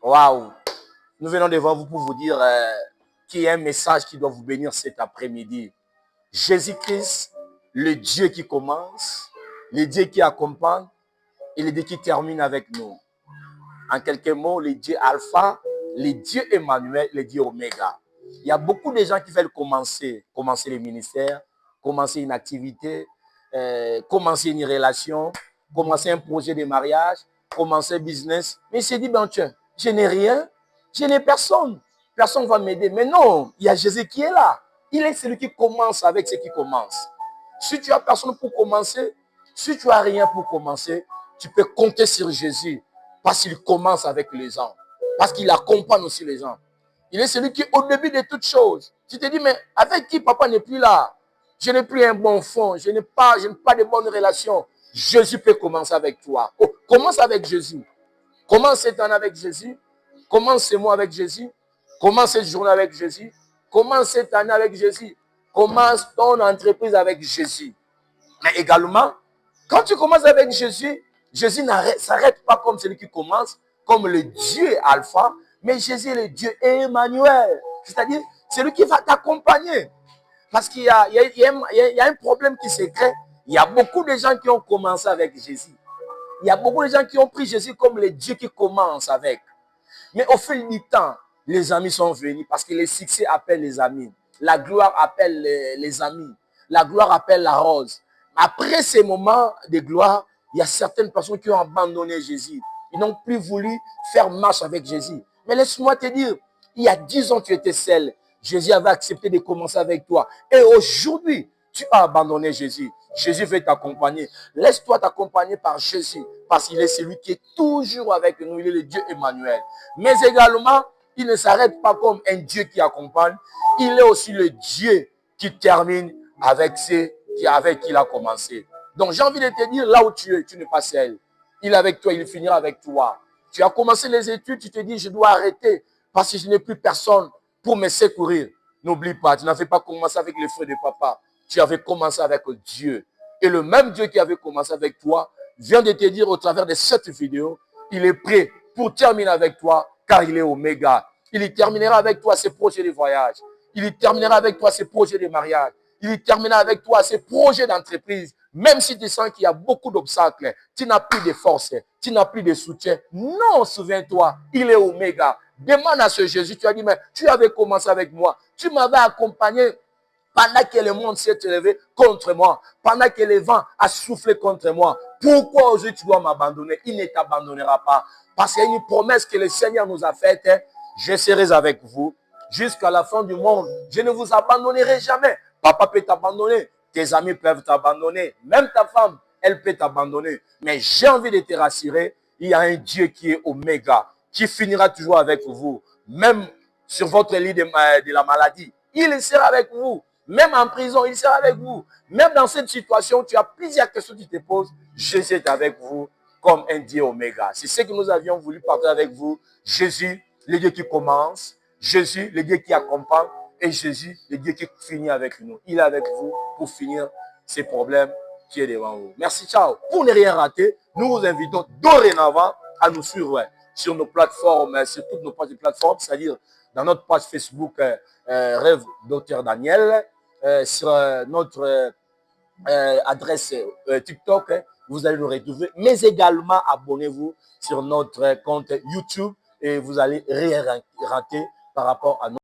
Waouh! Nous venons devant vous pour vous dire qu'il y a un message qui doit vous bénir cet après-midi. Jésus-Christ, le Dieu qui commence, le Dieu qui accompagne et le Dieu qui termine avec nous. En quelques mots, le Dieu Alpha, le Dieu Emmanuel, le Dieu Oméga. Il y a beaucoup de gens qui veulent commencer le ministère, commencer une activité, commencer une relation, commencer un projet de mariage, commencer un business. Mais il s'est dit, ben tiens, je n'ai rien, je n'ai personne. Personne ne va m'aider. Mais non, il y a Jésus qui est là. Il est celui qui commence avec ce qui commence. Si tu n'as personne pour commencer, si tu n'as rien pour commencer, tu peux compter sur Jésus parce qu'il commence avec les gens, parce qu'il accompagne aussi les gens. Il est celui qui est au début de toutes choses. Tu te dis, mais avec qui papa n'est plus là? Je n'ai plus un bon fond, je n'ai pas de bonnes relations. Jésus peut commencer avec toi. Oh, commence avec Jésus. Commence cette année avec Jésus. Commence ce mois avec Jésus. Commence cette journée avec Jésus. Commence cette année avec Jésus. Commence ton entreprise avec Jésus. Mais également, quand tu commences avec Jésus, Jésus ne s'arrête pas comme celui qui commence, comme le Dieu Alpha, mais Jésus est le Dieu Emmanuel. C'est-à-dire, c'est lui qui va t'accompagner. Parce qu'il y a un problème qui se crée. Il y a beaucoup de gens qui ont commencé avec Jésus. Il y a beaucoup de gens qui ont pris Jésus comme le Dieu qui commence avec. Mais au fil du temps, les amis sont venus parce que le succès appelle les amis. La gloire appelle les amis. La gloire appelle la rose. Après ces moments de gloire, il y a certaines personnes qui ont abandonné Jésus. Ils n'ont plus voulu faire marche avec Jésus. Mais laisse-moi te dire, il y a 10 ans, tu étais seul. Jésus avait accepté de commencer avec toi. Et aujourd'hui, tu as abandonné Jésus. Jésus veut t'accompagner. Laisse-toi t'accompagner par Jésus. Parce qu'il est celui qui est toujours avec nous. Il est le Dieu Emmanuel. Mais également, il ne s'arrête pas comme un Dieu qui accompagne. Il est aussi le Dieu qui termine avec ceux avec qui il a commencé. Donc j'ai envie de te dire, là où tu es, tu n'es pas seul. Il est avec toi, il finira avec toi. Tu as commencé les études, tu te dis, je dois arrêter parce que je n'ai plus personne pour me secourir. N'oublie pas, tu n'avais pas commencé avec les frères de papa. Tu avais commencé avec Dieu. Et le même Dieu qui avait commencé avec toi vient de te dire au travers de cette vidéo, il est prêt pour terminer avec toi car il est Oméga. Il terminera avec toi ses projets de voyage. Il terminera avec toi ses projets de mariage. Il terminera avec toi ses projets d'entreprise. Même si tu sens qu'il y a beaucoup d'obstacles, tu n'as plus de force, tu n'as plus de soutien. Non, souviens-toi, il est Oméga. Demande à ce Jésus, tu as dit, mais tu avais commencé avec moi. Tu m'avais accompagné pendant que le monde s'est élevé contre moi, pendant que le vent a soufflé contre moi. Pourquoi aujourd'hui tu dois m'abandonner? Il ne t'abandonnera pas. Parce qu'il y a une promesse que le Seigneur nous a faite. Je serai avec vous jusqu'à la fin du monde. Je ne vous abandonnerai jamais. Papa peut t'abandonner. Tes amis peuvent t'abandonner. Même ta femme, elle peut t'abandonner. Mais j'ai envie de te rassurer, il y a un Dieu qui est Oméga, qui finira toujours avec vous. Même sur votre lit de la maladie, il sera avec vous. Même en prison, il sera avec vous. Même dans cette situation, tu as plusieurs questions que tu te poses. Jésus est avec vous comme un Dieu Oméga. C'est ce que nous avions voulu partager avec vous. Jésus, le Dieu qui commence. Jésus, le Dieu qui accompagne. Et Jésus, le Dieu qui finit avec nous. Il est avec vous pour finir ces problèmes qui est devant vous. Merci, ciao. Pour ne rien rater, nous vous invitons dorénavant à nous suivre sur nos plateformes, sur toutes nos pages de plateformes, c'est-à-dire dans notre page Facebook Rêve Dr Daniel, sur notre adresse TikTok, vous allez nous retrouver, mais également abonnez-vous sur notre compte YouTube et vous allez rien rater par rapport à notre